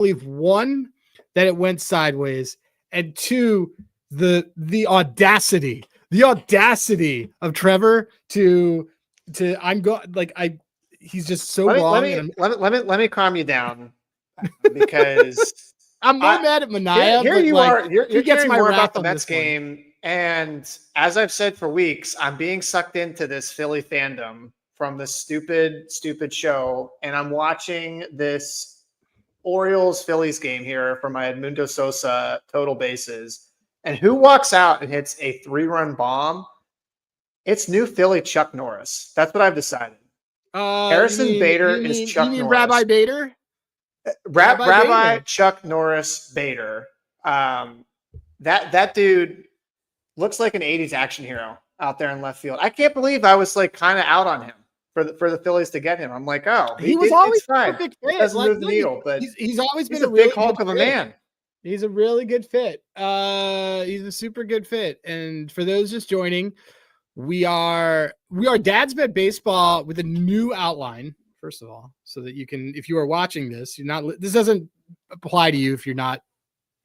believe, one, that it went sideways, and two, the audacity of Trevor to he's just so wrong. Let me calm you down because I'm more mad at Mania. Here you are. You're caring more about the Mets game. And as I've said for weeks, I'm being sucked into this Philly fandom from this stupid show. And I'm watching this Orioles-Phillies game here for my Edmundo Sosa total bases. And who walks out and hits a 3-run bomb? It's new Philly Chuck Norris. That's what I've decided. Harrison Bader is Chuck Norris. Rabbi Bader? Rabbi Chuck Norris Bader. That dude looks like an 80s action hero out there in left field. I can't believe I was like kind of out on him for the Phillies to get him. I'm like, oh, he was always a perfect fit. Doesn't move the needle, but he's always been a big hulk of a man. He's a really good fit. He's a super good fit. And for those just joining, we are Dad's Bet Baseball with a new outline. First of all, so that you can, if you are watching this, this doesn't apply to you if you're not,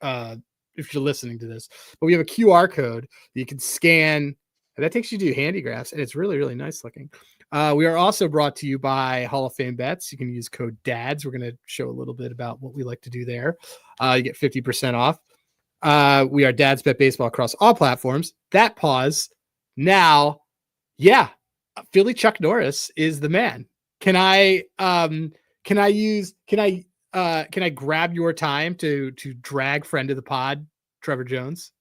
if you're listening to this, but we have a QR code that you can scan, and that takes you to Handigraphs, and it's really, really nice looking. We are also brought to you by Hall of Fame Bets. You can use code DADS. We're going to show a little bit about what we like to do there. You get 50% off. We are Dad's Bet Baseball across all platforms. That pause. Now, yeah, Philly Chuck Norris is the man. Can I grab your time to drag friend of the pod, Trevor Jones,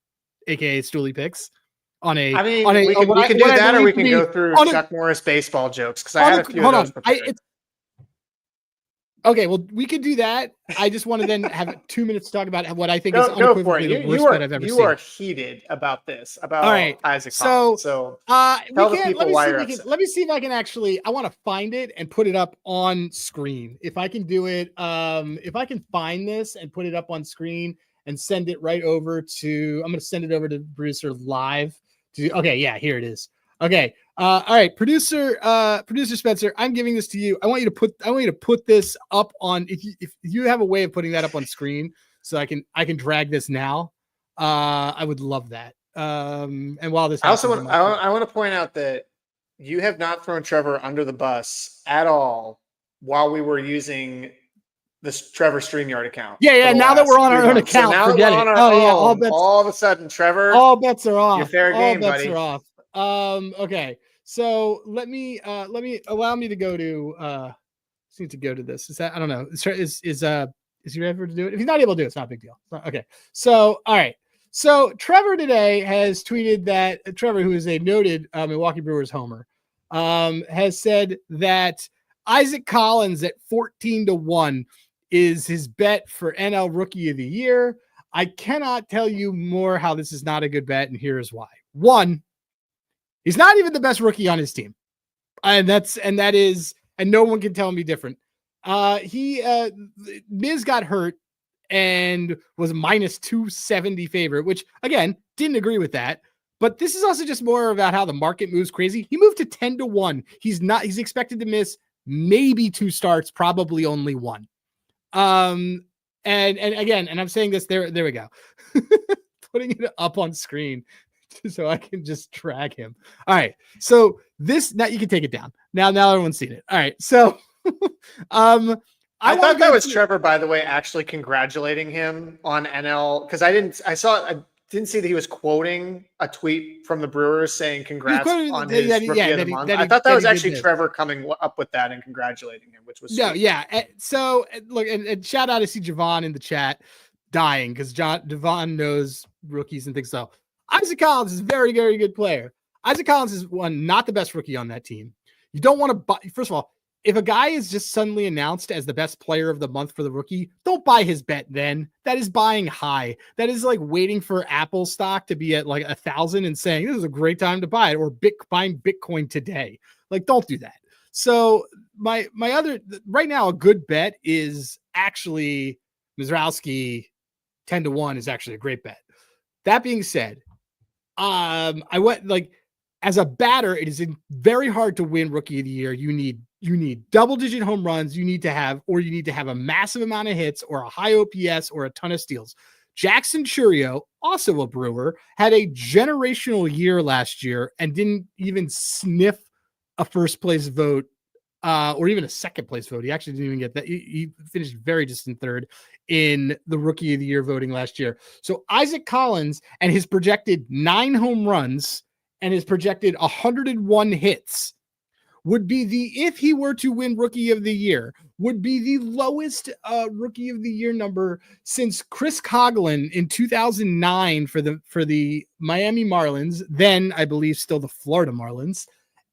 aka Stooley Picks, on a? We can do that, or we can go through Chuck Norris baseball jokes because I had a few of those prepared. Okay, well, we could do that. I just want to then have 2 minutes to talk about what I think is unequivocally the worst bet I've ever seen. You are heated about this, about Isaac Collins. So let me see if I can actually, I want to find it and put it up on screen. If I can do it, if I can find this and put it up on screen and send it right over to, I'm going to send it over to producer live. Okay, yeah, here it is. Okay. All right, producer Spencer, I'm giving this to you. I want you to put this up on, if you have a way of putting that up on screen so I can drag this now. I would love that. And while this I want to point out that you have not thrown Trevor under the bus at all while we were using this Trevor StreamYard account. Yeah. Now that we're on our own account, so forget it. All of a sudden, Trevor, all bets are off. You're fair game, all bets buddy. are off. Okay. So allow me to go to need to go to this. Is that, I don't know. Is he able to do it? If he's not able to do it, it's not a big deal. Okay. So all right. So Trevor today has tweeted that Trevor, who is a noted Milwaukee Brewers homer, has said that Isaac Collins at 14-1 is his bet for NL Rookie of the Year. I cannot tell you more how this is not a good bet, and here is why. One, he's not even the best rookie on his team. And no one can tell me different. Miz got hurt and was a minus 270 favorite, which again, didn't agree with that. But this is also just more about how the market moves crazy. He moved to 10-1. He's expected to miss maybe 2 starts, probably only 1. And again, and I'm saying this, there we go. Putting it up on screen so I can just drag him. All right. So now you can take it down. Now everyone's seen it. All right. So, I thought that was Trevor, by the way, actually congratulating him on NL. Cause I didn't see that he was quoting a tweet from the Brewers saying congrats on his rookie of the month. I thought that was actually Trevor coming up with that and congratulating him, which was sweet. Yeah. So look, and shout out to see Javon in the chat dying because Javon knows rookies and things. So Isaac Collins is a very, very good player. Isaac Collins is not the best rookie on that team. You don't want to buy. First of all, if a guy is just suddenly announced as the best player of the month for the rookie, don't buy his bet then. That is buying high. That is like waiting for Apple stock to be at like 1,000 and saying this is a great time to buy it, or buying Bitcoin today. Like, don't do that. So my other right now, a good bet is actually Mizrowski 10-1 is actually a great bet. That being said, I went like as a batter, it is very hard to win Rookie of the Year. You need you need double-digit home runs. You need to have a massive amount of hits or a high OPS or a ton of steals. Jackson Churio, also a Brewer, had a generational year last year and didn't even sniff a first place vote or even a second place vote. He actually didn't even get that. He finished very distant third in the Rookie of the Year voting last year. So Isaac Collins and his projected 9 home runs and his projected 101 hits would be if he were to win Rookie of the Year, would be the lowest Rookie of the Year number since Chris Coughlin in 2009 for the Miami Marlins, then I believe still the Florida Marlins.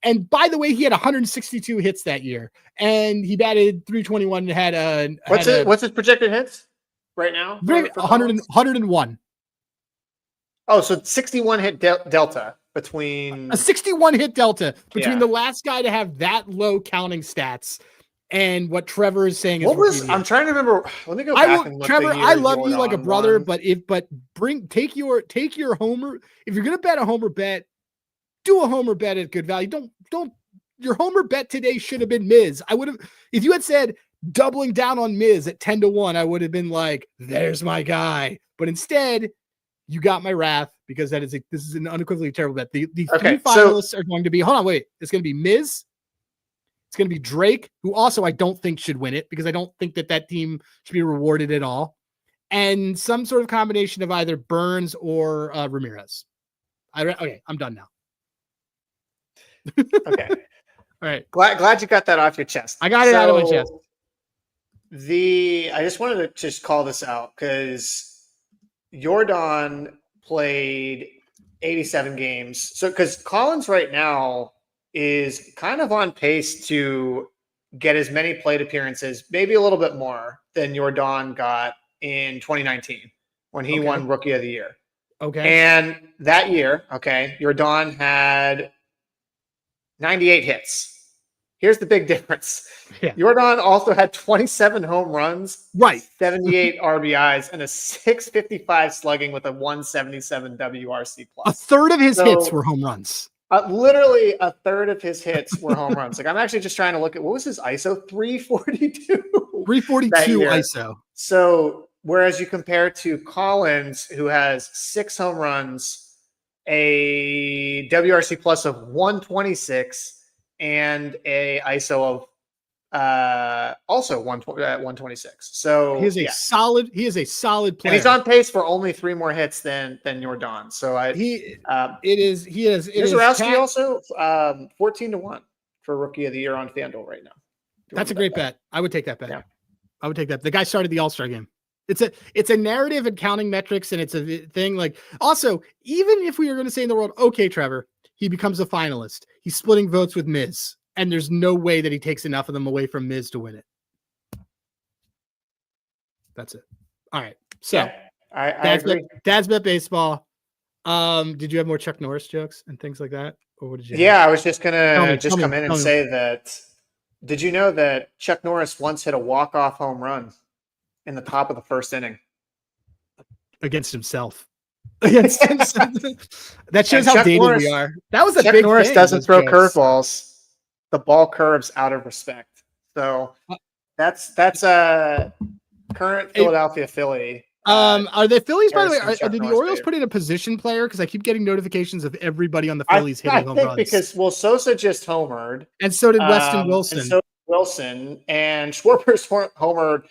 And by the way, he had 162 hits that year, and he batted 321 and had what's his projected hits right now? 101. Oh, so 61 hit delta between a 61 hit delta between the last guy to have that low counting stats and what Trevor is saying. I'm trying to remember. Let me go back and look. Trevor, I love you like a brother, but take your homer. If you're going to bet a homer bet, do a homer bet at good value. Don't your homer bet today should have been Miz. I would have, if you had said doubling down on Miz at 10-1, I would have been like, there's my guy. But instead, you got my wrath because this is an unequivocally terrible bet. The 3 finalists are going to be, it's going to be Miz. It's going to be Drake, who also I don't think should win it because I don't think that team should be rewarded at all. And some sort of combination of either Burns or Ramirez. I'm done now. Okay. All right. Glad you got that off your chest. I got it out of my chest. I just wanted to just call this out because Jordan played 87 games. So, because Collins right now is kind of on pace to get as many plate appearances, maybe a little bit more than Jordan got in 2019 when he won Rookie of the Year. Okay. And that year, Jordan had 98 hits. Here's the big difference. Yeah. Jordan also had 27 home runs, 78 RBIs, and a 655 slugging with a 177 WRC plus. A third of his hits were home runs. Literally a third of his hits were home runs. Like, I'm actually just trying to look at what was his ISO? 342. 342 ISO. So whereas you compare to Collins, who has 6 home runs, a WRC plus of 126, and a ISO of also 126. So he is a solid player. And he's on pace for only 3 more hits than Jordan. So Zurowski also 14-1 for Rookie of the Year on FanDuel right now. That's a great bet. I would take that bet. Yeah. I would take that. The guy started the All-Star game. It's a narrative and counting metrics, and it's a thing. Like, also, even if we were going to say in the world, okay, Trevor, he becomes a finalist, he's splitting votes with Miz, and there's no way that he takes enough of them away from Miz to win it. That's it. All right. So yeah, I agree. Dad's Bet Baseball. Did you have more Chuck Norris jokes and things like that? Or what did you have? I was just gonna come in and say that. Did you know that Chuck Norris once hit a walk-off home run in the top of the first inning against himself? That shows how dated we are. That was a Chuck big Norris thing, doesn't throw curveballs. The ball curves out of respect. So that's a current Philadelphia Philly. Are the Phillies, by the way, did the Orioles put in a position player? Because I keep getting notifications of everybody on the Phillies hitting home runs. Because Sosa just homered, and so did Weston Wilson. And Schwarber's homered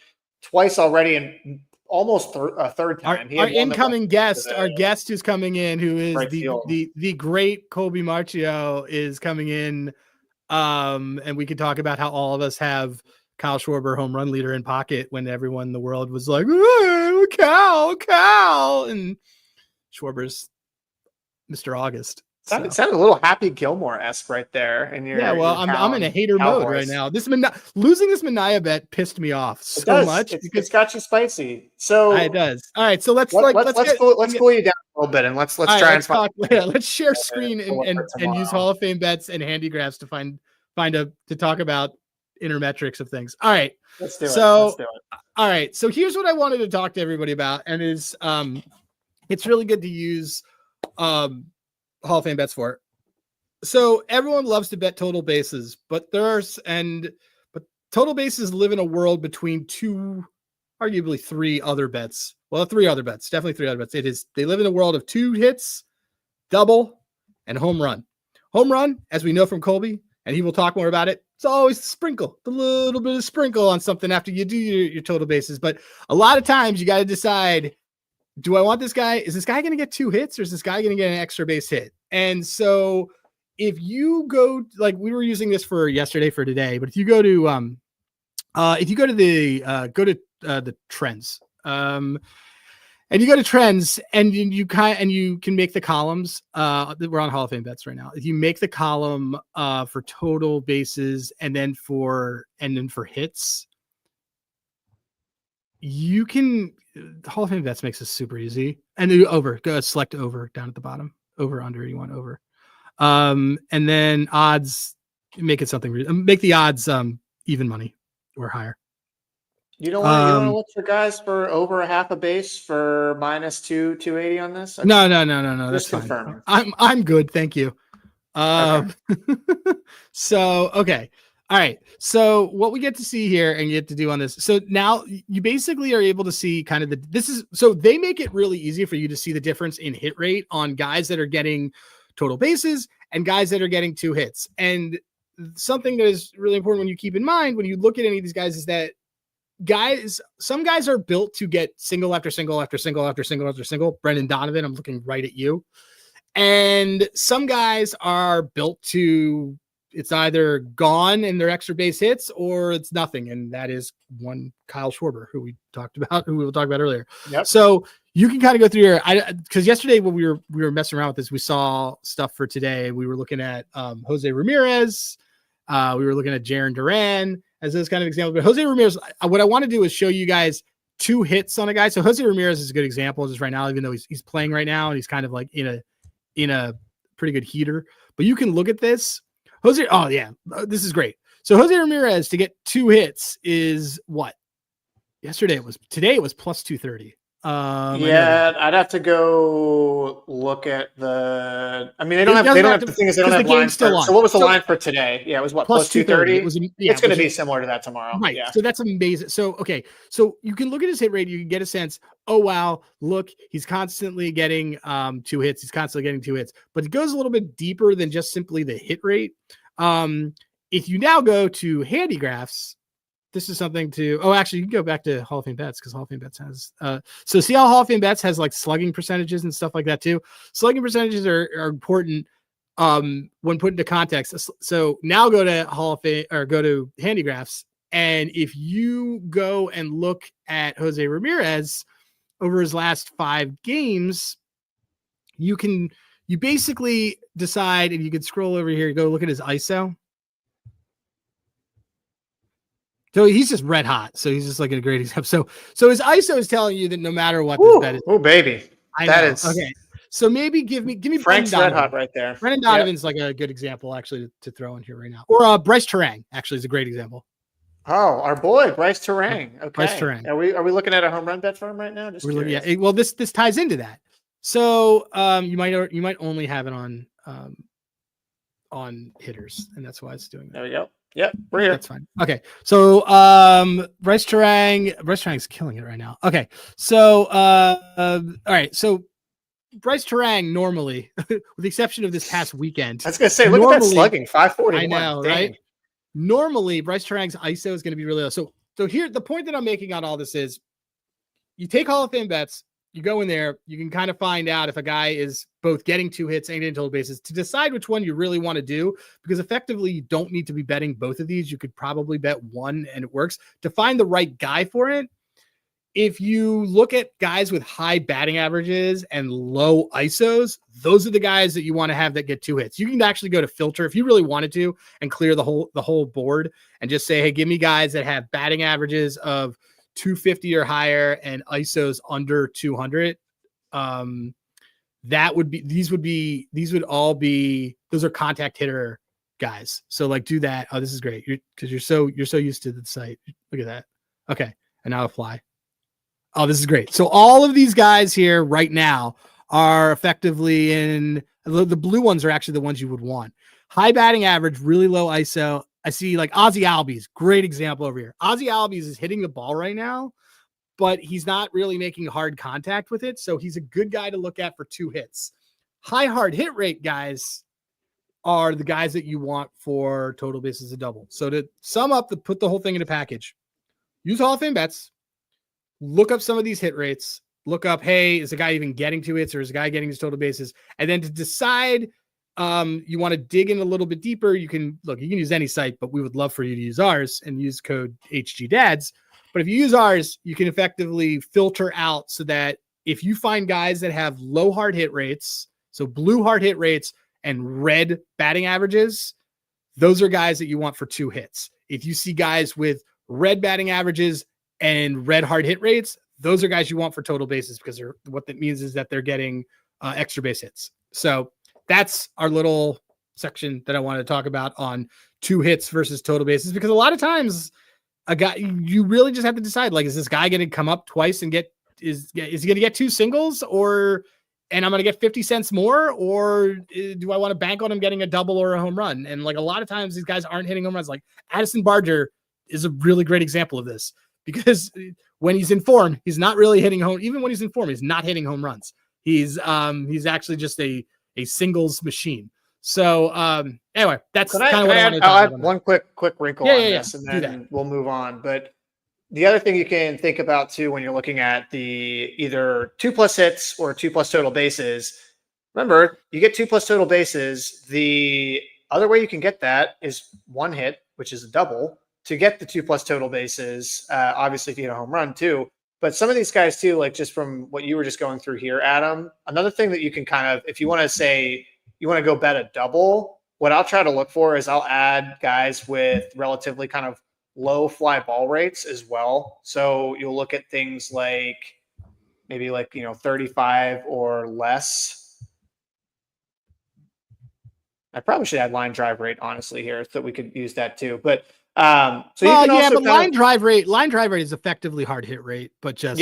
twice already, and almost a third time. Our incoming guest, our guest who's coming in, who is the great Colby Marchio, is coming in, and we could talk about how all of us have Kyle Schwarber home run leader in pocket when everyone in the world was like, oh, Cal, and Schwarber's Mr. August. It sounded a little Happy Gilmore-esque right there. And I'm in a hater mode right now. Losing this Mania bet pissed me off so much. It's got you spicy. So it does. All right, so let's cool you down a little bit, and let's try and talk. Let's share screen and use Hall of Fame bets and handigraphs to talk about intermetrics of things. All right, let's do it. All right, so here's what I wanted to talk to everybody about, and it's really good to use Hall of Fame bets for. So everyone loves to bet total bases, but total bases live in a world between arguably three other bets. Well, definitely three other bets. They live in a world of 2 hits, double, and home run. Home run, as we know from Colby, and he will talk more about it, it's always the little bit of sprinkle on something after you do your total bases. But a lot of times you got to decide, do I want this guy? Is this guy going to get 2 hits, or is this guy going to get an extra base hit? And so if you go, like we were using this for yesterday for today, but if you go to the trends, and you go to trends and you can make the columns. We're on Hall of Fame bets right now. If you make the column for total bases and then for hits, you can. Hall of Fame bets makes this super easy. And then select over down at the bottom. Over, under, you want over. And then odds, make it something. Make the odds even money or higher. You don't want to look for guys for over a half a base for -280 on this? No. That's confirming. Fine. I'm good. Thank you. Okay. So, okay. All right. So what we get to see here and get to do on this. So now you basically are able to see kind of so they make it really easy for you to see the difference in hit rate on guys that are getting total bases and guys that are getting 2 hits. And something that is really important when you keep in mind when you look at any of these guys is that some guys are built to get single after single after single after single after single. Brendan Donovan, I'm looking right at you. And some guys are built to, it's either gone and they're extra base hits or it's nothing. And that is one Kyle Schwarber, who we will talk about earlier. Yep. So you can kind of go through here. Because yesterday when we were messing around with this, we saw stuff for today. We were looking at Jose Ramirez. We were looking at Jarren Duran as those kind of examples. But Jose Ramirez, what I want to do is show you guys 2 hits on a guy. So Jose Ramirez is a good example just right now, even though he's playing right now and he's kind of like in a pretty good heater. But you can look at this. This is great. So Jose Ramirez to get 2 hits is what? Today it was +230. I'd have to go look at the. I mean, they don't have the thing is they don't have lines. So what was the line for today? Yeah, it was what +230. It's going to be similar to that tomorrow. Right. Yeah. So that's amazing. So okay. So you can look at his hit rate. You can get a sense. Oh wow, look, he's constantly getting 2 hits. He's constantly getting 2 hits. But it goes a little bit deeper than just simply the hit rate. If you now go to handy graphs. This is something actually you can go back to Hall of Fame Bets because Hall of Fame Bets has, so see how Hall of Fame Bets has like slugging percentages and stuff like that too. Slugging percentages are important when put into context. So now go to Hall of Fame or go to handy graphs. And if you go and look at Jose Ramirez over his last 5 games, you basically decide, and you can scroll over here, go look at his ISO. So he's just red hot. So he's just like a great example. So his ISO is telling you that no matter what this bet is. Oh baby. Okay. So maybe give me Frank's red hot right there. Brendan Donovan's like a good example actually to throw in here right now. Or Bryce Terang actually is a great example. Oh, our boy Bryce Terang. Okay. Bryce Terang. Are we looking at a home run bet for him right now? Well, this ties into that. So you might only have it on hitters, and that's why it's doing that. There we go. Yep, we're here. That's fine. Okay. So Bryce Terang's killing it right now. Okay. So all right. So Bryce Terang normally, with the exception of this past weekend. I was gonna say, look at that slugging, 541. I know, right? Normally, Bryce Terang's ISO is going to be really low. So here, the point that I'm making on all this is you take Hall of Fame bets, you go in there, you can kind of find out if a guy is both getting 2 hits and getting total bases to decide which one you really want to do, because effectively you don't need to be betting both of these. You could probably bet one and it works. To find the right guy for it, if you look at guys with high batting averages and low ISOs, those are the guys that you want to have that get 2 hits. You can actually go to filter if you really wanted to and clear the whole board and just say, hey, give me guys that have batting averages of 250 or higher and ISOs under 200. These would all be, those are contact hitter guys. So like do that. Oh, this is great. You're so used to the site. Look at that. Okay. And now apply. Oh, this is great. So all of these guys here right now are effectively in the blue ones are actually the ones you would want. high batting average, really low ISO. I see like Ozzie Albies, great example over here. Ozzie Albies is hitting the ball right now, but he's not really making hard contact with it. So he's a good guy to look at for 2 hits. High hard hit rate guys are the guys that you want for total bases a double. So to sum up, put the whole thing in a package, use Hall of Fame bets, look up some of these hit rates, look up, hey, is the guy even getting 2 hits or is the guy getting his total bases? And then to decide you want to dig in a little bit deeper, you can use any site, but we would love for you to use ours and use code HGDads. But if you use ours, you can effectively filter out so that if you find guys that have low hard hit rates, so blue hard hit rates and red batting averages, those are guys that you want for 2 hits. If you see guys with red batting averages and red hard hit rates, those are guys you want for total bases because what that means is that they're getting extra base hits. So that's our little section that I wanted to talk about on 2 hits versus total bases, because a lot of times a guy, you really just have to decide, like, is this guy going to come up twice and is he going to get 2 singles, and I'm going to get 50 cents more, or do I want to bank on him getting a double or a home run? And like a lot of times these guys aren't hitting home runs. Like Addison Barger is a really great example of this, because when he's in form, he's not really hitting home. Even when he's in form, he's not hitting home runs. He's actually just a singles machine. So anyway, that's kind of what I wanted to talk about. One quick wrinkle on this, and then we'll move on. But the other thing you can think about too, when you're looking at the either 2+ hits or 2+ total bases, remember, you get 2+ total bases. The other way you can get that is 1 hit, which is a double, to get the 2+ total bases. Obviously, if you hit a home run too. But some of these guys too, like just from what you were just going through here, Adam, another thing that you can kind of, if you want to say you want to go bet a double, what I'll try to look for is I'll add guys with relatively kind of low fly ball rates as well. So you'll look at things like maybe 35 or less. I probably should add line drive rate, honestly, here, so we could use that too. But line drive rate is effectively hard hit rate, but just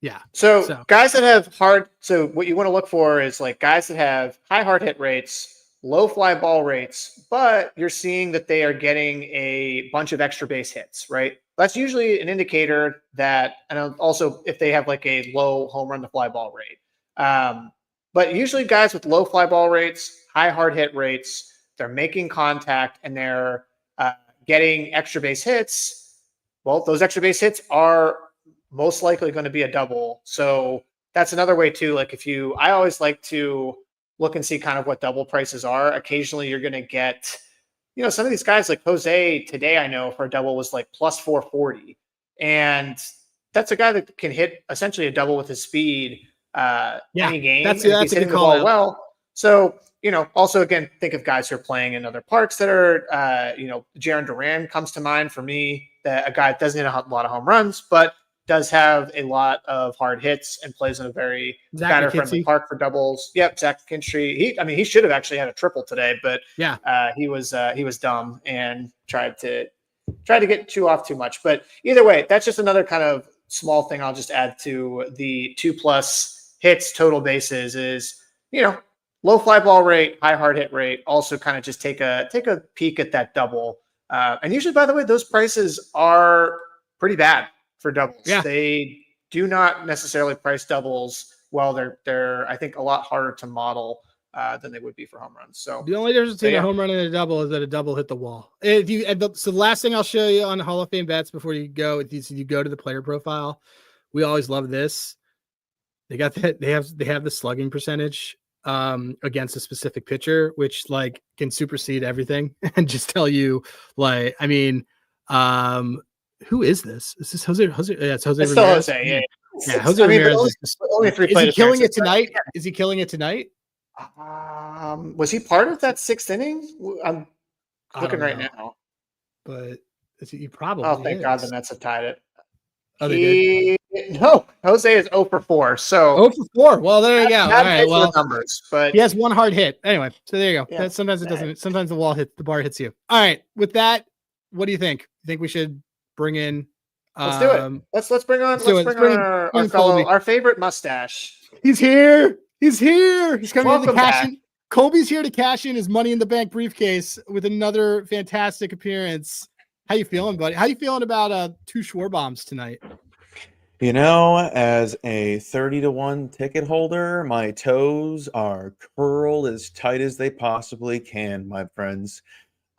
yeah. So guys that have hard, so what you want to look for is like guys that have high hard hit rates, low fly ball rates, but you're seeing that they are getting a bunch of extra base hits, right? That's usually an indicator that, and also if they have like a low home run to fly ball rate. But usually guys with low fly ball rates, high hard hit rates, they're making contact and they're getting extra base hits. Well, those extra base hits are most likely going to be a double. So that's another way too. Like I always like to look and see kind of what double prices are. Occasionally you're going to get, some of these guys like Jose today, I know for a double was like plus 440. And that's a guy that can hit essentially a double with his speed any game. That's a good call. Well, so, also again, think of guys who are playing in other parks that are, Jaron Duran comes to mind for me, that a guy that doesn't hit a lot of home runs, but does have a lot of hard hits and plays in a very batter-friendly park for doubles. Yep, Zach Kinstry. He should have actually had a triple today, but he was dumb and tried to get off too much. But either way, that's just another kind of small thing I'll just add to the 2+ hits total bases is, low fly ball rate, high hard hit rate. Also kind of just take a peek at that double. And usually, by the way, those prices are pretty bad for doubles. Yeah. They do not necessarily price doubles well. They're I think a lot harder to model than they would be for home runs. So the only difference between a home run and a double is that a double hit the wall. So the last thing I'll show you on Hall of Fame bets before you go, you go to the player profile. We always love this. They got that. They have the slugging percentage against a specific pitcher, which like can supersede everything and just tell you who is this? Is this Jose? Yeah, it's Jose. It's still Jose. Yeah. Jose Ramirez. Only 3 is he killing it tonight? Right? Is he killing it tonight? Was he part of that 6th inning? I'm looking right now. But he probably. Oh, thank God the Mets have tied it. Oh, they did? No, Jose is 0 for 4. So 0 for 4. Well, there you go. All right. Well, numbers, but he has 1 hard hit. Anyway, so there you go. Yeah, sometimes it doesn't. Sometimes the bar hits you. All right. With that, what do you think? You think we should bring in? Let's do it. Let's bring on our favorite mustache. He's here. He's coming in to cash in. Colby's here to cash in his Money in the Bank briefcase with another fantastic appearance. How you feeling, buddy? How you feeling about 2 Schwarbombs tonight? As a 30-1 ticket holder, my toes are curled as tight as they possibly can, my friends.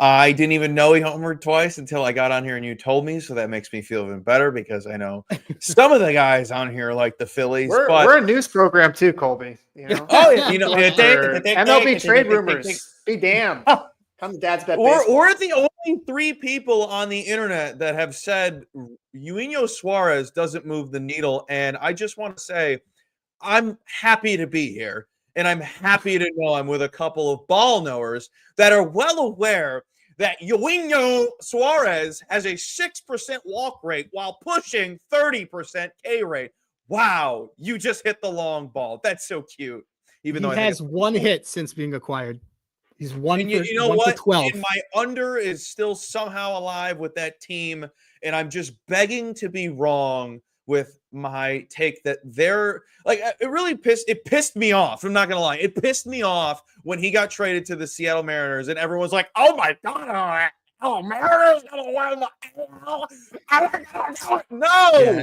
I didn't even know he homered twice until I got on here and you told me, so that makes me feel even better because I know some of the guys on here like the Phillies. We're a news program too, Colby. You know? Oh, yeah, you know, MLB trade rumors. Be damned. Come to Dad's Bet Baseball. We're the only 3 people on the internet that have said Eugenio Suarez doesn't move the needle, and I just want to say I'm happy to be here. And I'm happy to know I'm with a couple of ball knowers that are well aware that Eugenio Suarez has a 6% walk rate while pushing 30% K rate. Wow, you just hit the long ball. That's so cute. Even though he has 1 hit since being acquired. He's one. And you know what? 12. And my under is still somehow alive with that team, and I'm just begging to be wrong with my take that they're like, it pissed me off. I'm not gonna lie, it pissed me off when he got traded to the Seattle Mariners, and everyone's like, "Oh my god, Mariners gonna win the no." Yeah.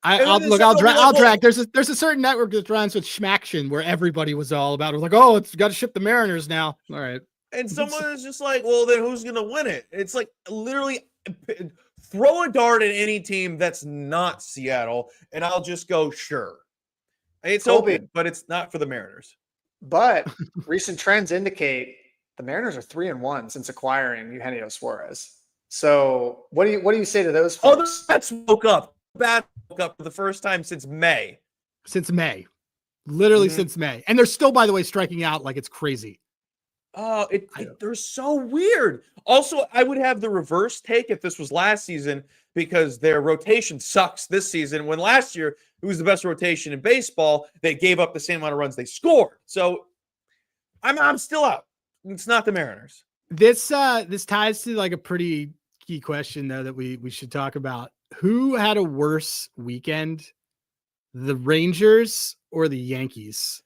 I'll drag. There's a certain network that runs with Schmaction where everybody was all about it. Was like, oh, it's got to ship the Mariners now. All right. And someone is just like, well, then who's gonna win it? It's like literally throw a dart at any team that's not Seattle, and I'll just go, sure. It's open, but it's not for the Mariners. But recent trends indicate the Mariners are 3-1 since acquiring Eugenio Suarez. So what do you say to those folks? Oh, that's woke up. Bat woke up for the first time since May. Literally since May. And they're still, by the way, striking out like it's crazy. Oh, they're so weird. Also, I would have the reverse take if this was last season because their rotation sucks this season. When last year it was the best rotation in baseball, they gave up the same amount of runs they scored. So I'm still out. It's not the Mariners. This ties to like a pretty key question though that we should talk about. Who had a worse weekend, the Rangers or the Yankees?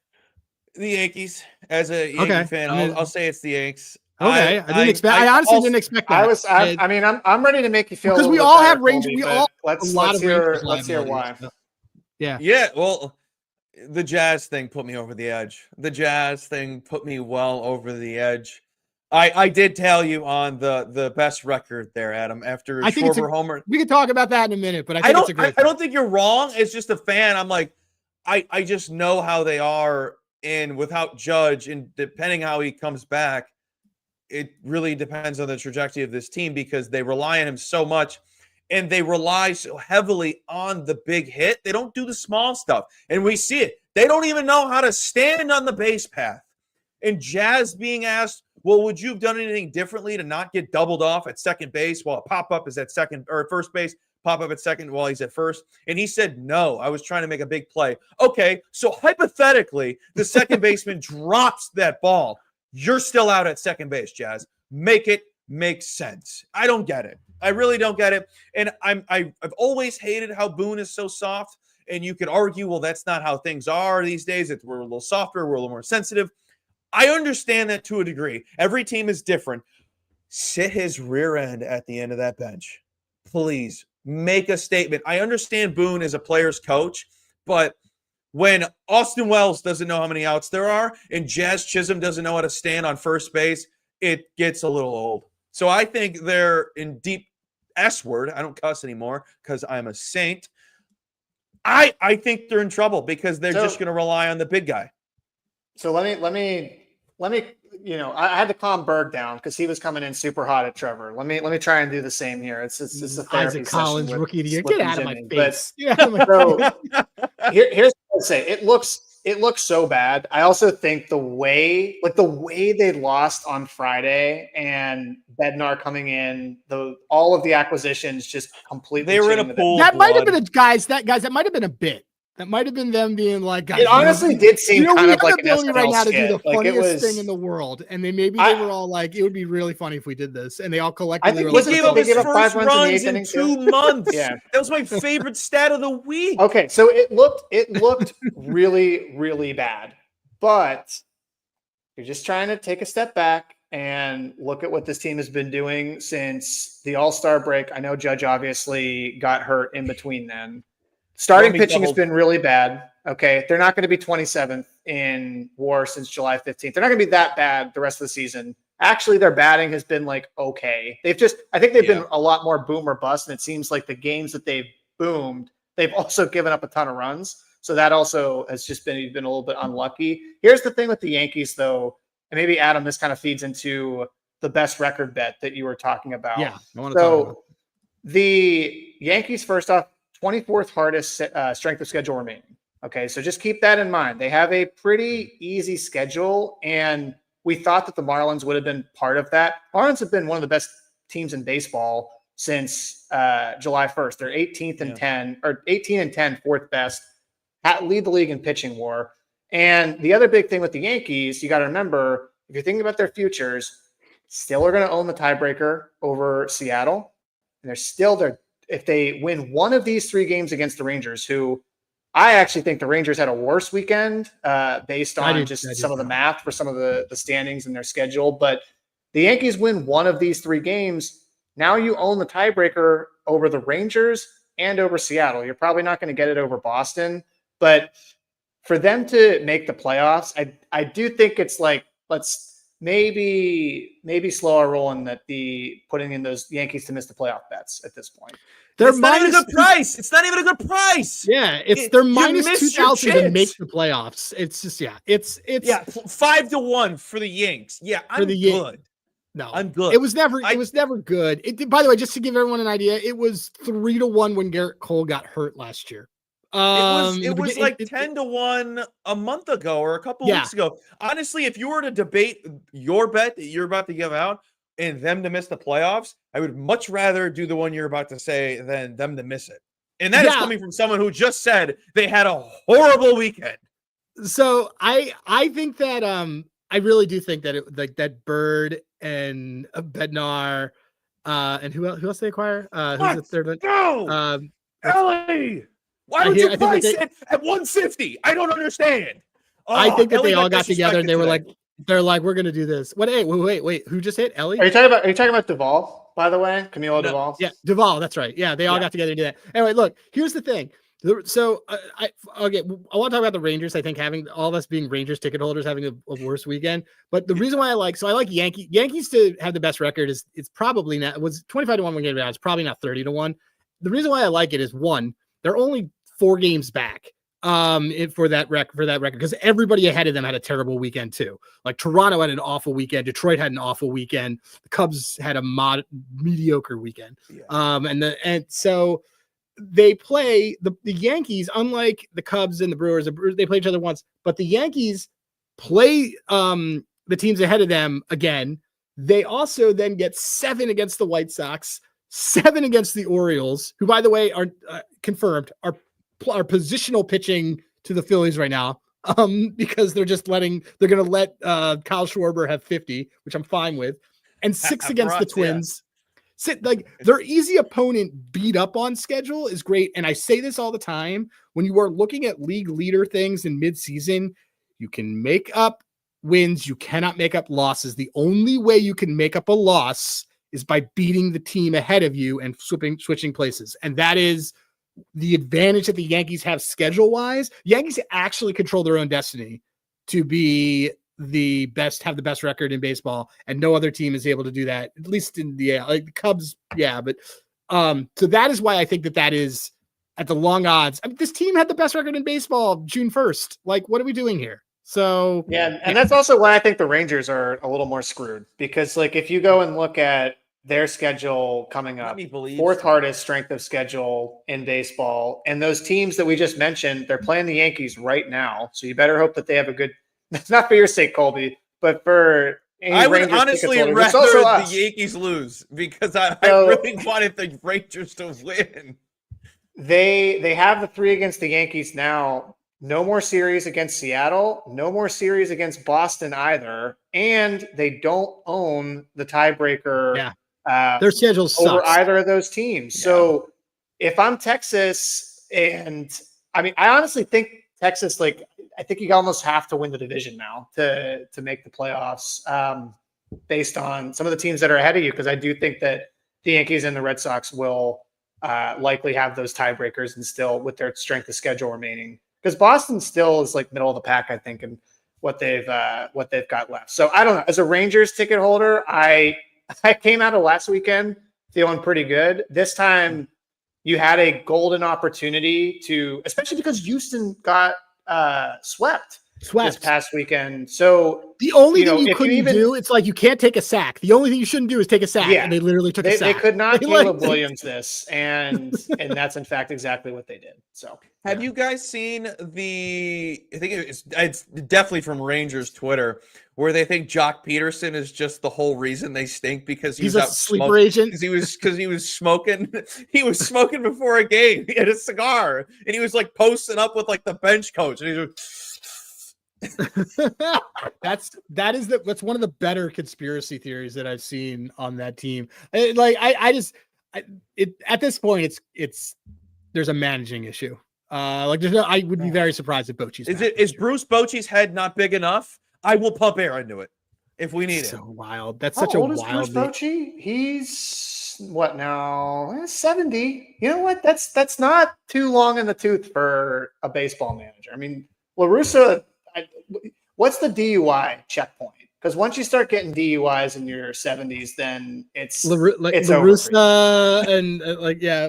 The Yankees. As a Yankee fan, I'll say it's the Yanks. Okay, I honestly didn't expect that. I'm ready to make you feel because we all have Rangers. We all let's hear why. Yeah. Well, the Jazz thing put me over the edge. The Jazz thing put me well over the edge. I did tell you on the best record there, Adam. After Schwarber homer, we can talk about that in a minute. But I don't think you're wrong. It's just a fan. I'm like, I just know how they are. And without Judge, and depending how he comes back, it really depends on the trajectory of this team because they rely on him so much and they rely so heavily on the big hit. They don't do the small stuff. And we see it. They don't even know how to stand on the base path. And Jazz being asked, well, would you have done anything differently to not get doubled off at second base while a pop-up is at second or first base? Pop up at second while he's at first. And he said, no, I was trying to make a big play. Okay, so hypothetically, the second baseman drops that ball. You're still out at second base, Jazz. Make it make sense. I don't get it. I really don't get it. And I've always hated how Boone is so soft. And you could argue, well, that's not how things are these days. We're a little softer. We're a little more sensitive. I understand that to a degree. Every team is different. Sit his rear end at the end of that bench. Please. Make a statement. I understand Boone is a player's coach, but when Austin Wells doesn't know how many outs there are and Jazz Chisholm doesn't know how to stand on first base, it gets a little old. So I think they're in deep S word. I don't cuss anymore because I'm a saint. I think they're in trouble because they're just going to rely on the big guy. So let me. I had to calm Berg down because he was coming in super hot at Trevor. Let me try and do the same here. It's a therapy Isaac Collins rookie of the year. Get out of my face. Here's what I'd say. It looks so bad. I also think the way they lost on Friday and Bednar coming in, all of the acquisitions just completely. They were in a pool. That might have been that might have been a bit. That might have been them being like, it honestly did seem kind of like an SNL right now to skit. do the funniest thing in the world. And they were all like, it would be really funny if we did this. And they all collectively he gave up his first runs in 2 months. Yeah. That was my favorite stat of the week. Okay, so it looked really, really bad. But You're just trying to take a step back and look at what this team has been doing since the All-Star break. I know Judge obviously got hurt in between then. Starting pitching has been really bad. Okay. They're not going to be 27th in WAR since July 15th. They're not going to be that bad the rest of the season. Actually, their batting has been like, okay. I think they've been a lot more boom or bust. And it seems like the games that they've boomed, they've also given up a ton of runs. So that also has just been a little bit unlucky. Here's the thing with the Yankees, though, and maybe Adam, this kind of feeds into the best record bet that you were talking about. Yeah, I want to talk about the Yankees, first off, 24th hardest strength of schedule remaining. Okay, so just keep that in mind. They have a pretty easy schedule, and we thought that the Marlins would have been part of that. Marlins have been one of the best teams in baseball since July 1st. They're 18th and 10, or 18 and 10, fourth best. Lead the league in pitching WAR. And the other big thing with the Yankees, you got to remember, if you're thinking about their futures, still are going to own the tiebreaker over Seattle. And they're still there. If they win one of these 3 games against the Rangers, who I actually think the Rangers had a worse weekend based on some of the math for some of the standings in their schedule. But the Yankees win one of these 3 games. Now you own the tiebreaker over the Rangers and over Seattle. You're probably not going to get it over Boston. But for them to make the playoffs, I do think it's like, let's maybe slow our roll in that putting in those Yankees to miss the playoff bets at this point. It's not even a good price. It's not even a good price. Yeah, they're minus 2,000 to make the playoffs. It's just it's 5-1 for the Yanks. Yeah, I'm good. No, I'm good. It was never good. By the way, just to give everyone an idea, it was 3-1 when Garrett Cole got hurt last year. It was like 10-1 a month ago or a couple weeks ago. Honestly, if you were to debate your bet that you're about to give out and them to miss the playoffs, I would much rather do the one you're about to say than them to miss it. And that is coming from someone who just said they had a horrible weekend. So I think that I really do think that that Bird and Bednar and who else they acquire? Who's the third one? No, Ellie. Why would you price it at 150? I don't understand. I think that they all got together and they're like, we're gonna do this. What? Hey, wait. Who just hit Ellie? Are you talking about Duvall, by the way? Camilo Duvall? Yeah, Duvall. That's right. Yeah, they all got together to do that. Anyway, look. Here's the thing. So I want to talk about the Rangers. I think having all of us being Rangers ticket holders having a worse weekend. But the reason why I like Yankees to have the best record is it's probably not, it was 25-1 when game out. It's probably not 30-1. The reason why I like it is, one, they're only 4 games back for that record because everybody ahead of them had a terrible weekend too. Like Toronto had an awful weekend, Detroit had an awful weekend, the Cubs had a mediocre weekend. And so they play the Yankees, unlike the Cubs and the Brewers, they play each other once, but the Yankees play the teams ahead of them again. They also then get 7 against the White Sox, 7 against the Orioles, who, by the way, are confirmed are positional pitching to the Phillies right now, because they're going to let Kyle Schwarber have 50, which I'm fine with, and 6 against the Twins. Their easy opponent beat up on schedule is great. And I say this all the time, when you are looking at league leader things in midseason, you can make up wins. You cannot make up losses. The only way you can make up a loss is by beating the team ahead of you and switching places. And that is the advantage that the Yankees have schedule wise. Yankees actually control their own destiny to be the best, have the best record in baseball, and no other team is able to do that, at least in the Cubs. Yeah. But so that is why I think that is at the long odds. I mean, this team had the best record in baseball June 1st. Like, what are we doing here? So and that's also why I think the Rangers are a little more screwed, because like if you go and look at their schedule coming up, 4th hardest strength of schedule in baseball, and those teams that we just mentioned, they're playing the Yankees right now. So you better hope that they have a good. That's not for your sake, Colby, but for I would honestly rather the Yankees lose, because I really wanted the Rangers to win. They have the 3 against the Yankees now. No more series against Seattle. No more series against Boston either. And they don't own the tiebreaker. Yeah. Their schedule sucks over either of those teams. Yeah. So if I'm Texas, and I mean, I honestly think Texas, like, I think you almost have to win the division now to make the playoffs, based on some of the teams that are ahead of you. Because I do think that the Yankees and the Red Sox will likely have those tiebreakers and still with their strength of schedule remaining. Because Boston still is like middle of the pack, I think, and what they've got left. So I don't know. As a Rangers ticket holder, I came out of last weekend feeling pretty good. This time you had a golden opportunity to, especially because Houston got swept this past weekend. So the only thing you couldn't do, it's like you can't take a sack. The only thing you shouldn't do is take a sack. Yeah, and they literally took a sack. They could not Caleb Williams this, and that's in fact exactly what they did. So have you guys seen I think it's definitely from Rangers Twitter, where they think Jock Peterson is just the whole reason they stink because he's a sleeper agent. Because he was smoking. He was smoking before a game. He had a cigar and he was like posting up with like the bench coach, and he was. That's one of the better conspiracy theories that I've seen on that team. At this point it's there's a managing issue. I would be very surprised if Bochy's is Bruce Bochy's head not big enough? I will pump air into it if we need it. So wild. That's such a wild. How old is Bruce Bochy? He's what now? 70. You know what? That's not too long in the tooth for a baseball manager. I mean, La Russa. What's the DUI checkpoint? Because once you start getting DUIs in your 70s, then it's La Russa and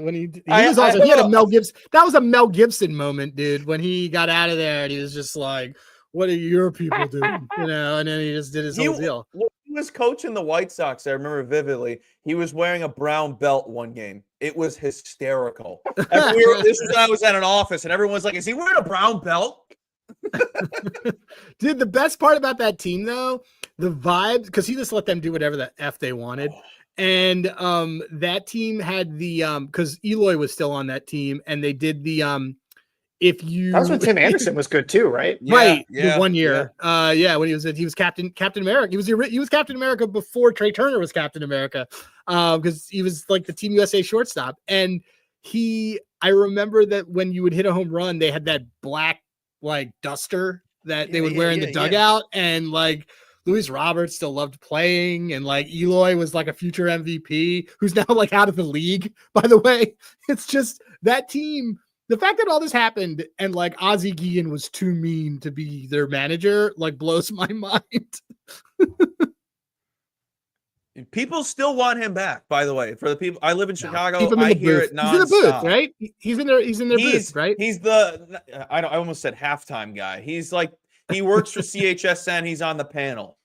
when he had a Mel Gibson. That was a Mel Gibson moment, dude. When he got out of there and he was just like, "What are your people doing?" And then he just did his whole deal. When he was coaching the White Sox, I remember vividly. He was wearing a brown belt one game. It was hysterical. This was when I was at an office, and everyone's like, "Is he wearing a brown belt?" Dude, the best part about that team though, the vibes, because he just let them do whatever the F they wanted. And that team had the because Eloy was still on that team, and they did the that was when Tim Anderson was good too, right? Right. The 1 year. When he was Captain America. He was Captain America before Trey Turner was Captain America. Because he was like the Team USA shortstop. And I remember that when you would hit a home run, they had that black like duster that they would wear in the dugout, and like Luis Roberts still loved playing, and like Eloy was like a future MVP who's now like out of the league, by the way. It's just that team, the fact that all this happened and like Ozzie Guillen was too mean to be their manager like blows my mind. People still want him back, by the way. For the people, I live in Chicago. I hear it nonstop. He's in the booth, right? He's in their booth, right? He's I almost said halftime guy. He's like, he works for CHSN. He's on the panel.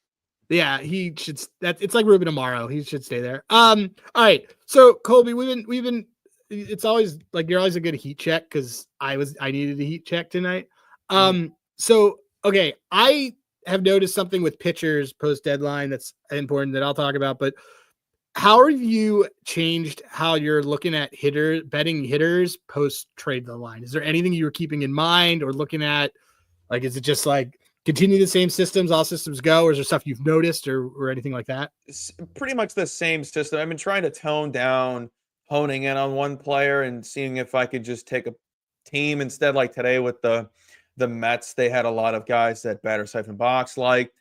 Yeah, he should. It's like Ruben Amaro. He should stay there. All right. So Colby, we've been. It's always like you're always a good heat check because I needed a heat check tonight. So okay, I have noticed something with pitchers post deadline that's important that I'll talk about, but how have you changed how you're looking at betting hitters post trade deadline? Is there anything you were keeping in mind or looking at? Like, is it just like continue the same systems, all systems go, or is there stuff you've noticed or anything like that? It's pretty much the same system. I've been trying to tone down, honing in on one player and seeing if I could just take a team instead. Like today with the Mets, they had a lot of guys that Batter Siphon Box liked,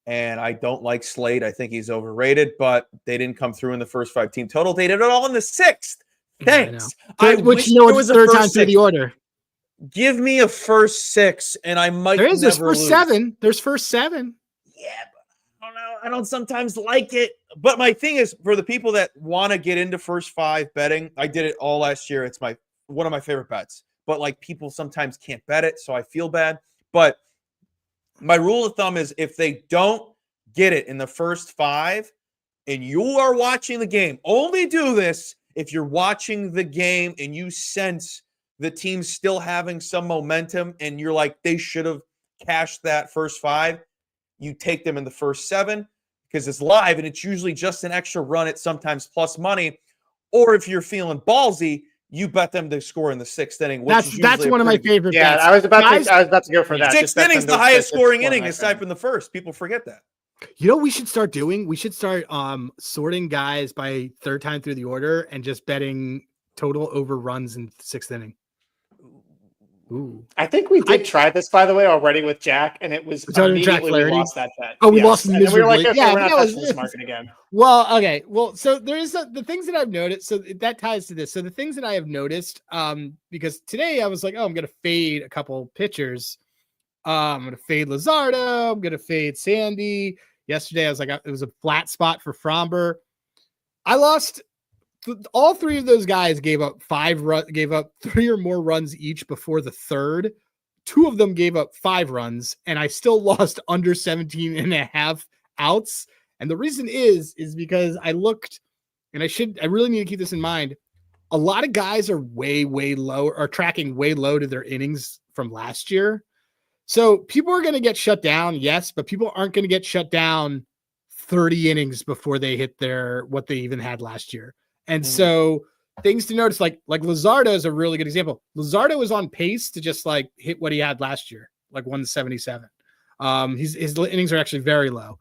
and I don't like Slade. I think he's overrated, but they didn't come through in the first 5 team total. They did it all in the 6th. Thanks. Which was the third time through the order. Give me a first 6, and I might. There's first 7. There's first 7. Yeah, but I don't know. I don't sometimes like it. But my thing is, for the people that want to get into first 5 betting, I did it all last year. It's one of my favorite bets. But like people sometimes can't bet it, so I feel bad. But my rule of thumb is if they don't get it in the first 5 and you are watching the game, only do this if you're watching the game and you sense the team's still having some momentum and you're like, they should have cashed that first 5. You take them in the first 7 because it's live and it's usually just an extra run at sometimes plus money. Or if you're feeling ballsy, you bet them to score in the 6th inning. That's one of my favorite bets. I was about to go for that. 6th inning's the highest scoring inning aside from the first. People forget that. You know what we should start doing? We should start sorting guys by third time through the order and just betting total over runs in the 6th inning. Ooh. I think we did try this, by the way, already with Jack, and it was immediately we lost that bet. Oh, we lost miserably. And we were like, okay, we're not touching this market again. Well, okay. Well, so there's the things that I've noticed. So that ties to this. So the things that I have noticed, because today I was like, oh, I'm going to fade a couple pitchers. I'm going to fade Luzardo. I'm going to fade Sandy. Yesterday, I was like, it was a flat spot for Fromber. I lost. All three of those guys gave up 3 or more runs each before the third. 2 of them gave up 5 runs, and I still lost under 17.5 outs. And the reason is because I looked, and I really need to keep this in mind. A lot of guys are way low, are tracking way low to their innings from last year. So people are going to get shut down, yes, but people aren't going to get shut down 30 innings before they hit what they even had last year. And so things to notice, like Luzardo is a really good example. Luzardo is on pace to just like hit what he had last year, like 177. His innings are actually very low.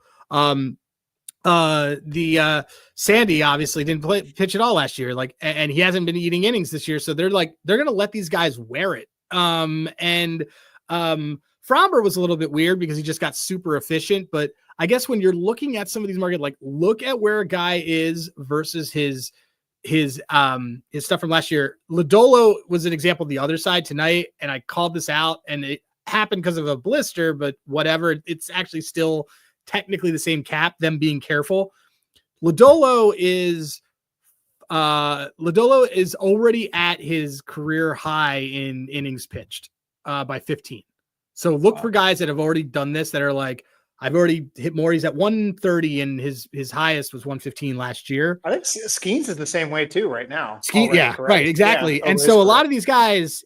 Sandy obviously didn't pitch at all last year, and he hasn't been eating innings this year. So they're going to let these guys wear it. Fromber was a little bit weird because he just got super efficient, but I guess when you're looking at some of these markets, like look at where a guy is versus his stuff from last year. Lodolo was an example of the other side tonight, and I called this out, and it happened because of a blister, but whatever. It's actually still technically the same cap, them being careful. Lodolo is already at his career high in innings pitched by 15. So look for guys that have already done this, that are like, I've already hit more. He's at 130, and his highest was 115 last year. I think Skeens is the same way too right now. Right, exactly. Yeah, and so a lot of these guys,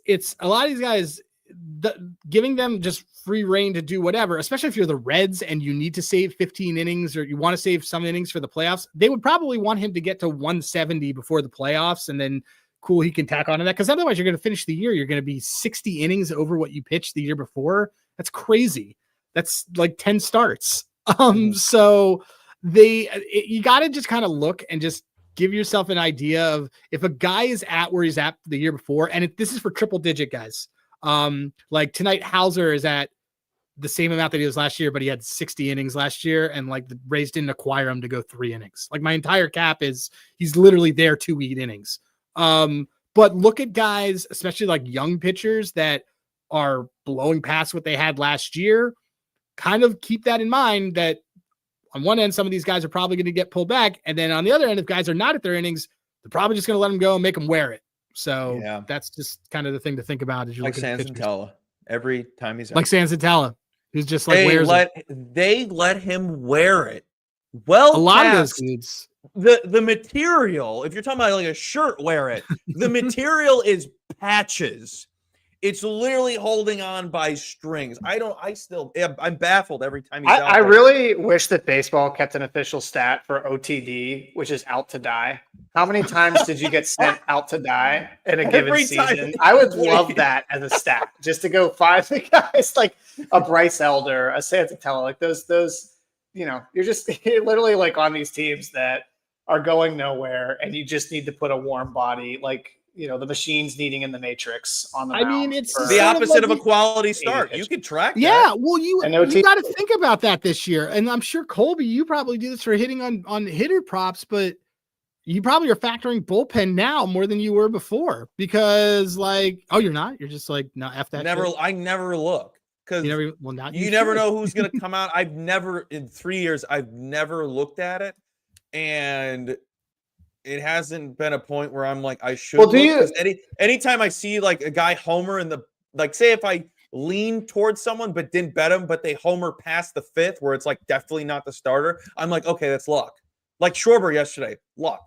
giving them just free reign to do whatever, especially if you're the Reds and you need to save 15 innings or you want to save some innings for the playoffs. They would probably want him to get to 170 before the playoffs, and then cool, he can tack on to that, because otherwise you're going to finish the year. You're going to be 60 innings over what you pitched the year before. That's crazy. That's like 10 starts. So you got to just kind of look and just give yourself an idea of if a guy is at where he's at the year before, and this is for triple digit guys. Like tonight, Hauser is at the same amount that he was last year, but he had 60 innings last year, and like the Rays didn't acquire him to go 3 innings. Like my entire cap he's literally there to eat innings. But look at guys, especially like young pitchers that are blowing past what they had last year. Kind of keep that in mind, that on one end, some of these guys are probably going to get pulled back. And then on the other end, if guys are not at their innings, they're probably just going to let them go and make them wear it. So that's just kind of the thing to think about as you look at Santella. Every time he's out. Like Santella, who's just like they let him wear it. Well, a lot of those dudes. The material, if you're talking about like a shirt, wear it. The material is patches. It's literally holding on by strings. I'm baffled every time he's out I really wish that baseball kept an official stat for OTD, which is out to die. How many times did you get sent out to die in a given season? I would love that as a stat, just to go find the guys like a Bryce Elder, a Santella, like those, you're literally like on these teams that are going nowhere, and you just need to put a warm body, like, the machines needing in the Matrix on the mound. I mean, it's the opposite of a quality start. You could track that. Yeah, well, you got to think about that this year. And I'm sure, Colby, you probably do this for hitting on hitter props, but you probably are factoring bullpen now more than you were before, because you're not. You're just like, no, F that. I never look, because you never know who's going to come out. In 3 years, I've never looked at it, and it hasn't been a point where I'm like, I should. Well, anytime I see like a guy homer in the, like, say if I lean towards someone but didn't bet him, but they homer past the 5th, where it's like definitely not the starter, I'm like, okay, that's luck. Like Schwarber yesterday, luck.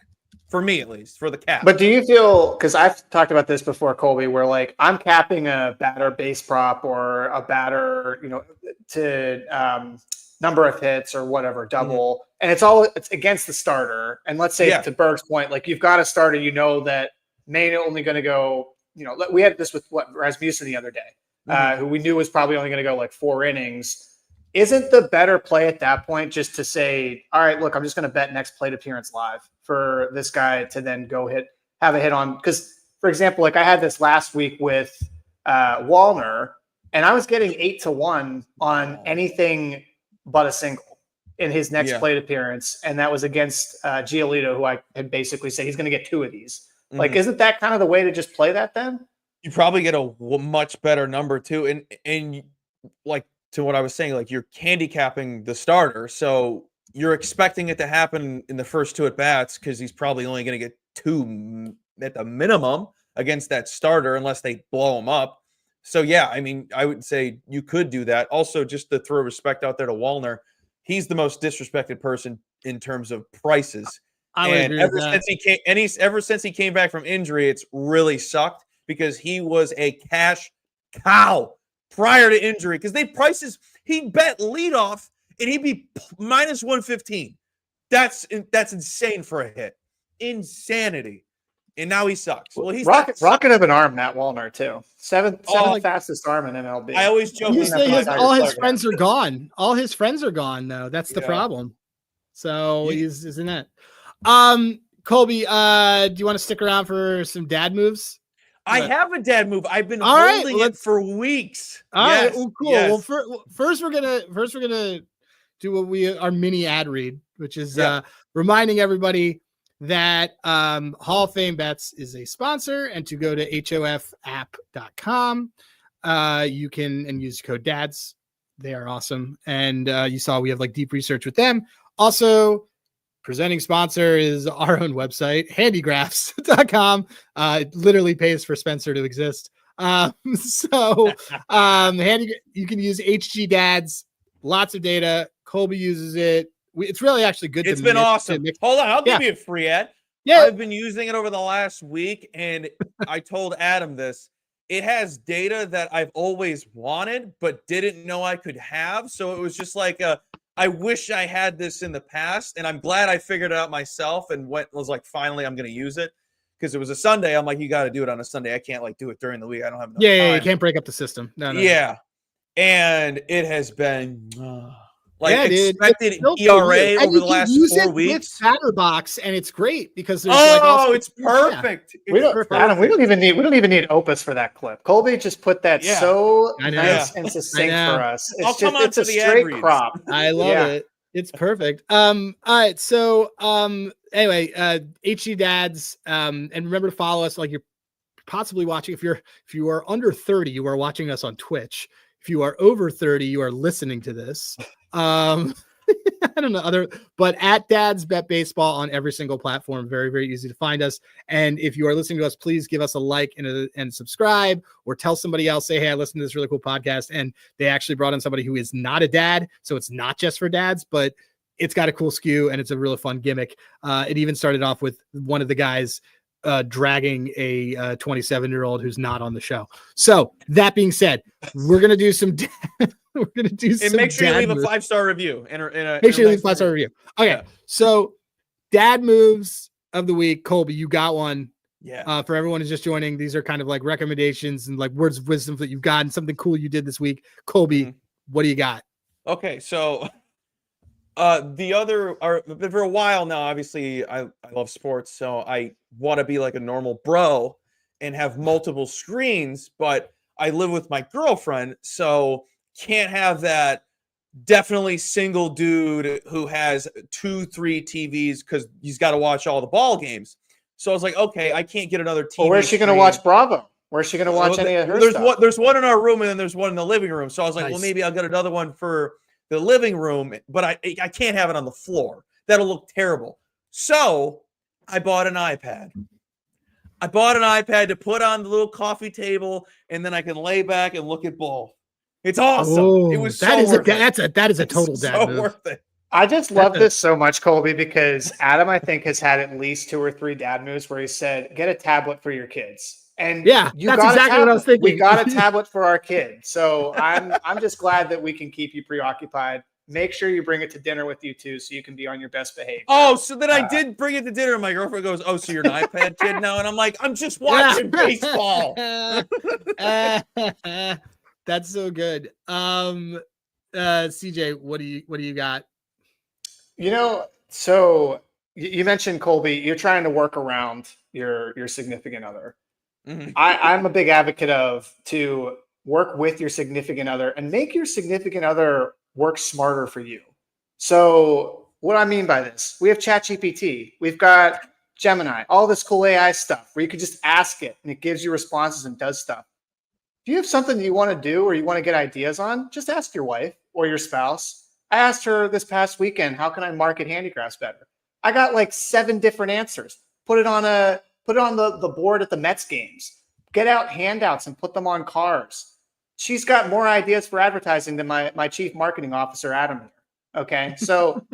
For me, at least, for the cap. But do you feel, because I've talked about this before, Colby, where like I'm capping a batter base prop or a batter, to number of hits or whatever, double, and it's against the starter. And let's say to Berg's point, like you've got a starter, that may only going to go, we had this with Rasmussen the other day, who we knew was probably only going to go like 4 innings. Isn't the better play at that point just to say, all right, look, I'm just going to bet next plate appearance live for this guy to then go have a hit on? Because, for example, like I had this last week with Wallner, and I was getting 8-1 on anything but a single in his next plate appearance, and that was against Giolito, who I had basically said he's going to get 2 of these. Like, isn't that kind of the way to just play that then? You probably get a much better number too, and like to what I was saying, like you're handicapping the starter, so you're expecting it to happen in the first 2 at bats because he's probably only going to get 2 at the minimum against that starter unless they blow him up. So yeah, I mean, I would say you could do that. Also, just to throw respect out there to Wallner, he's the most disrespected person in terms of prices. Ever since he came back from injury, it's really sucked because he was a cash cow prior to injury. Because he bet leadoff and he'd be minus 115. That's insane for a hit. Insanity. And now he sucks. Well, he's rocking up an arm, Matt Wallner, too. Seventh fastest arm in MLB. I always joke. All his friends are gone. All his friends are gone, though. That's the problem. So he's in that. Colby, do you want to stick around for some dad moves? I have a dad move. I've been holding it for weeks. All right. Well, cool. Yes. Well, first we're gonna do our mini ad read, which is reminding everybody that Hall of Fame Bets is a sponsor, and to go to hofapp.com, you can use code DADS. They are awesome. And you saw we have like deep research with them. Also, presenting sponsor is our own website, handygraphs.com. It literally pays for Spencer to exist. You can use HG Dads, lots of data. Colby uses it. It's really actually good. It's been awesome. Hold on, I'll give you a free ad. Yeah, I've been using it over the last week, and I told Adam this. It has data that I've always wanted, but didn't know I could have. So it was just like I wish I had this in the past, and I'm glad I figured it out myself and was like, finally, I'm going to use it because it was a Sunday. I'm like, you got to do it on a Sunday. I can't like do it during the week. I don't have enough time. You can't break up the system. No. And it has been expected ERA over the last 4 weeks. With Chatterbox, and it's great because there's it's perfect. We don't even need Opus for that clip. Colby just put that so nice and succinct for us. It's a straight crop. I love it. It's perfect. All right. So anyway, HG Dads, and remember to follow us. Like, you're possibly watching. If you are under 30, you are watching us on Twitch. If you are over 30, you are listening to this. I don't know but at Dad's Bet Baseball on every single platform. Very, very easy to find us. And if you are listening to us, please give us a like and subscribe, or tell somebody else, say, hey, I listened to this really cool podcast. And they actually brought in somebody who is not a dad. So it's not just for dads, but it's got a cool skew and it's a really fun gimmick. It even started off with one of the guys dragging a 27-year-old who's not on the show. So that being said, we're going to do some and make sure you leave a 5-star review. Make sure you leave a 5-star review. Okay. So dad moves of the week. Colby, you got one. Yeah. For everyone who's just joining, these are kind of like recommendations and like words of wisdom that you've gotten, something cool you did this week. Colby, what do you got? Okay. So for a while now, obviously I love sports, so I want to be like a normal bro and have multiple screens, but I live with my girlfriend, so can't have that definitely single dude who has 2-3 TVs because he's got to watch all the ball games. So I was like, okay, I can't get another TV. Well, where's she going to watch Bravo? Where's she going to watch any of her stuff? There's one in our room, and then there's one in the living room. So I was like, well, maybe I'll get another one for the living room, but I can't have it on the floor. That'll look terrible. So I bought an iPad. I bought an iPad to put on the little coffee table, and then I can lay back and look at ball. It's awesome. Oh, it was that is a total dad move. Worth it. I just love this so much, Colby, because Adam, I think, has had at least 2 or 3 dad moves where he said, get a tablet for your kids. And that's exactly what I was thinking. We got a tablet for our kid. So I'm just glad that we can keep you preoccupied. Make sure you bring it to dinner with you too, so you can be on your best behavior. Oh, so then I did bring it to dinner, and my girlfriend goes, "Oh, so you're an iPad kid now?" And I'm like, "I'm just watching baseball." That's so good. CJ, what do you got? So you mentioned, Colby, you're trying to work around your significant other. I'm a big advocate of to work with your significant other and make your significant other work smarter for you. So what I mean by this, we have ChatGPT, we've got Gemini, all this cool AI stuff where you can just ask it and it gives you responses and does stuff. If you have something that you want to do or you want to get ideas on, just ask your wife or your spouse. I asked her this past weekend, how can I market handicrafts better? I got like 7 different answers. Put it on the board at the Mets games. Get out handouts and put them on cars. She's got more ideas for advertising than my chief marketing officer, Adam. Okay, so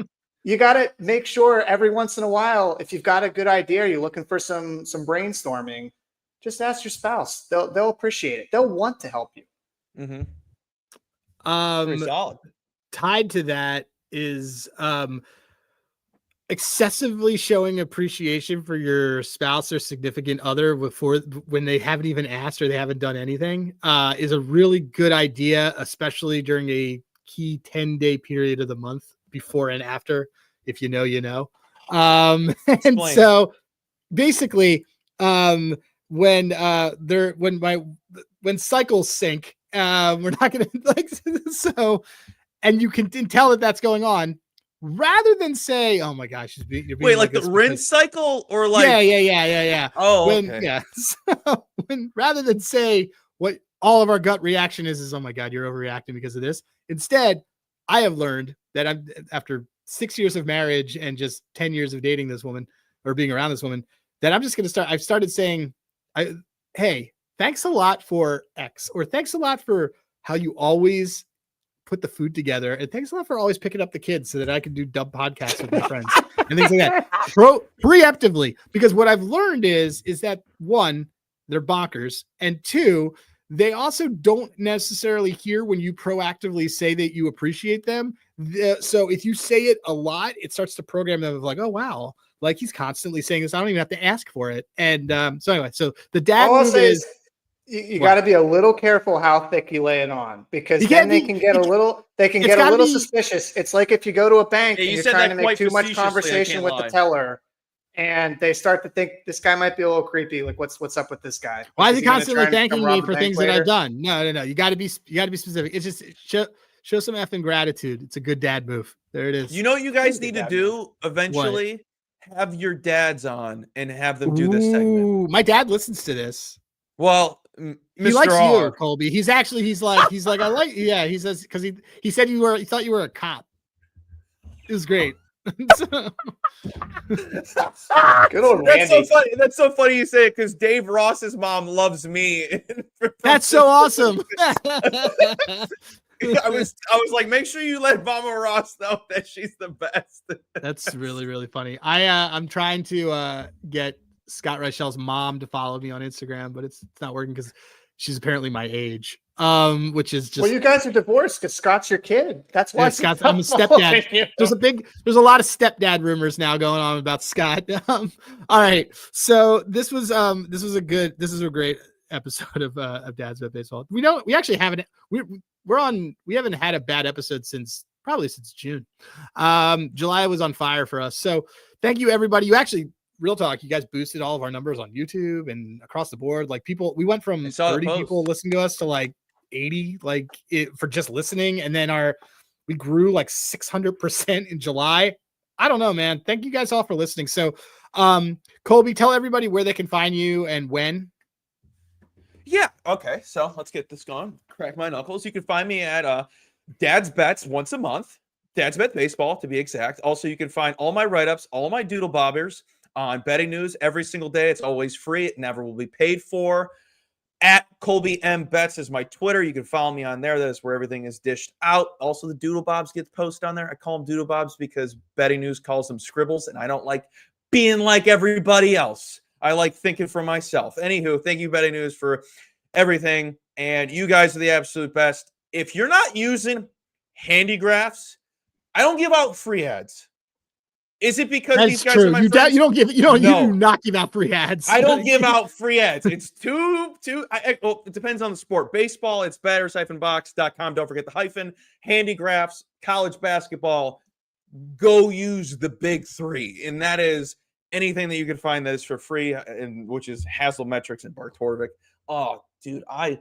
you got to make sure every once in a while, if you've got a good idea, you're looking for some brainstorming, just ask your spouse. They'll appreciate it. They'll want to help you. Mm-hmm. Pretty solid. Tied to that is excessively showing appreciation for your spouse or significant other when they haven't even asked or they haven't done anything is a really good idea, especially during a key 10-day period of the month before and after. If you know, you know. And so basically, when cycles sync, we're not gonna like so, and you can tell that that's going on. Rather than say, "Oh my gosh, you're being like the rinse cycle," or like, yeah. Oh, okay. Yeah. So rather than say what all of our gut reaction is, "Oh my God, you're overreacting because of this." Instead, I have learned that I'm after 6 years of marriage and just 10 years of dating this woman or being around this woman, that I'm just going to start. I've started saying, "Hey, thanks a lot for X," or "Thanks a lot for how you always put the food together, and thanks a lot for always picking up the kids so that I can do dumb podcasts with my friends and things like that." Preemptively, because what I've learned is that 1, they're bonkers, and 2, they also don't necessarily hear when you proactively say that you appreciate them. So if you say it a lot, it starts to program them of like, "Oh wow, like he's constantly saying this. I don't even have to ask for it." And so anyway, so the dad move is. You got to be a little careful how thick you lay it on, because then they can get a little suspicious. It's like if you go to a bank and you're trying to make too much conversation with the teller, and they start to think this guy might be a little creepy. Like, what's up with this guy? Why is he constantly thanking me for things that I've done? No. You got to be specific. It's just show some effing gratitude. It's a good dad move. There it is. You know what you guys need to do eventually? What? Have your dads on and have them do this segment. My dad listens to this. Well, Mr. He likes R. you, Colby. He's like, I like, yeah. He says, because he said he thought you were a cop. It was great. Good old Randy. That's so funny you say it, because Dave Ross's mom loves me. That's so awesome. I was like, make sure you let Mama Ross know that she's the best. That's really, really funny. I'm trying to get Scott Reichel's mom to follow me on Instagram, but it's not working because she's apparently my age. Which is just, well, you guys are divorced because Scott's your kid. That's why Scott's, I'm a stepdad. There's a lot of stepdad rumors now going on about Scott. All right. So this was a great episode of Dad's Bet Baseball. We haven't had a bad episode since June. July was on fire for us. So thank you, everybody. You actually, real talk, you guys boosted all of our numbers on YouTube and across the board. Like, we went from 30 people listening to us to like 80, for just listening. And then we grew like 600% in July. I don't know, man. Thank you guys all for listening. So, Colby, tell everybody where they can find you and when. Yeah. Okay. So let's get this going. Crack my knuckles. You can find me at Dad's Bets once a month. Dad's Bet Baseball, to be exact. Also, you can find all my write-ups, all my doodle bobbers on Betting News every single day. It's always free. It never will be paid for. At Colby M Bets is my Twitter. You can follow me on there. That is where everything is dished out. Also, the doodle bobs get posted on there. I call them doodle bobs because Betting News calls them scribbles, and I don't like being like everybody else. I like thinking for myself. Anywho, thank you, Betting News, for everything. And you guys are the absolute best. If you're not using Handigraphs, I don't give out free ads. Is it because these guys are my friends? You do not give out free ads. I don't give out free ads. It's it depends on the sport. Baseball, it's batters-box.com. Don't forget the hyphen. Handigraphs, college basketball, go use the big three. And that is anything that you can find that is for free, and which is Hasslemetrics and Bart Torvik. Oh, dude, I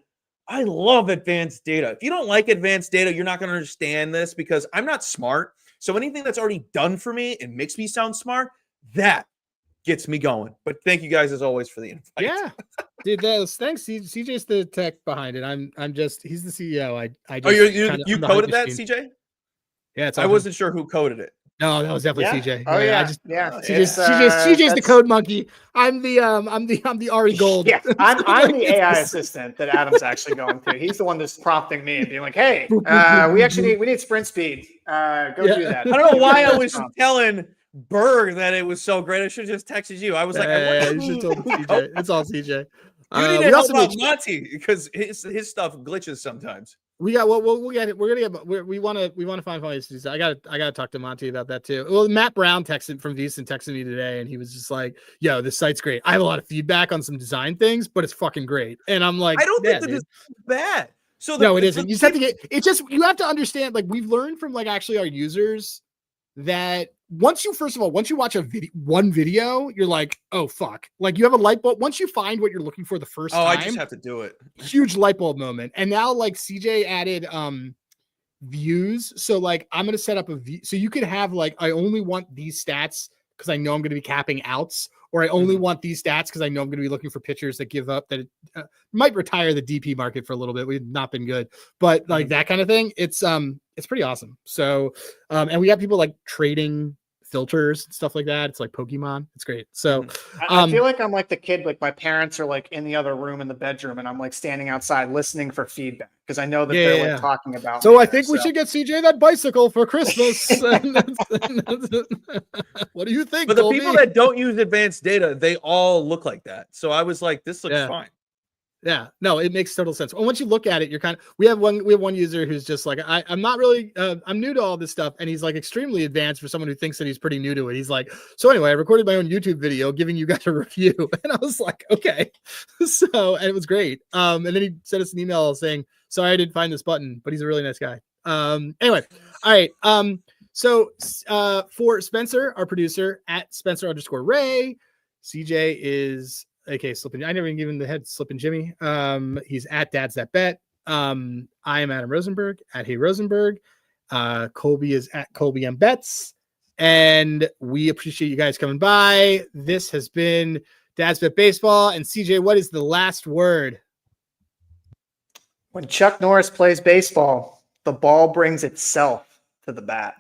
love advanced data. If you don't like advanced data, you're not going to understand this because I'm not smart. So anything that's already done for me and makes me sound smart, that gets me going. But thank you guys as always for the invite. Yeah, dude, thanks. CJ's the tech behind it. I'm just he's the CEO. I Oh, just you coded that, CJ? Yeah, I wasn't sure who coded it. No, that was definitely CJ. Oh yeah, CJ's the code monkey. I'm the Ari Gold. Yeah, I'm the AI assistant that Adam's actually going to. He's the one that's prompting me and being like, "Hey, we need sprint speed. Go do that." I don't know why I was telling Berg that it was so great. I should have just texted you. I was like, you should have told CJ. It's all CJ. You need to help out Monty because his stuff glitches sometimes. We got we'll get it. We want to find ways to do that. I gotta talk to Monty about that too. Well, Matt Brown from VSiN texted me today, and he was just like, "Yo, this site's great. I have a lot of feedback on some design things, but it's fucking great." And I'm like, I don't think that is bad. So no, it isn't. You just have to get. It's just you have to understand. Like we've learned from like actually our users that once you watch one video, you're like, oh fuck, like you have a light bulb. Once you find what you're looking for the first time, I just have to do it. Huge light bulb moment. And now like CJ added views. So like I'm gonna set up a view. So you could have like I only want these stats because I know I'm gonna be capping outs, or I only want these stats because I know I'm gonna be looking for pitchers that give up that might retire the DP market for a little bit. We've not been good, but like that kind of thing. It's pretty awesome. So and we got people like trading filters and stuff like that. It's like Pokemon. It's great. So I feel like I'm like the kid, like my parents are like in the other room in the bedroom and I'm like standing outside listening for feedback because I know that they're like talking about so I think we should get CJ that bicycle for Christmas. What do you think? But the people that don't use advanced data, they all look like that. So I was like, this looks fine. Yeah, no, it makes total sense. And once you look at it, you're we have one user who's just like, I'm not really, I'm new to all this stuff. And he's like extremely advanced for someone who thinks that he's pretty new to it. He's like, so anyway, I recorded my own YouTube video giving you guys a review. And I was like, okay. And it was great. And then he sent us an email saying, sorry, I didn't find this button, but he's a really nice guy. Anyway. All right. So for Spencer, our producer at Spencer_Ray, CJ is okay, slipping. I never even given the head slipping Jimmy. He's at Dad's That Bet. I am Adam Rosenberg at Hey Rosenberg. Colby is at Colby Bets. And we appreciate you guys coming by. This has been Dad's Bet Baseball. And CJ, what is the last word? When Chuck Norris plays baseball, the ball brings itself to the bat.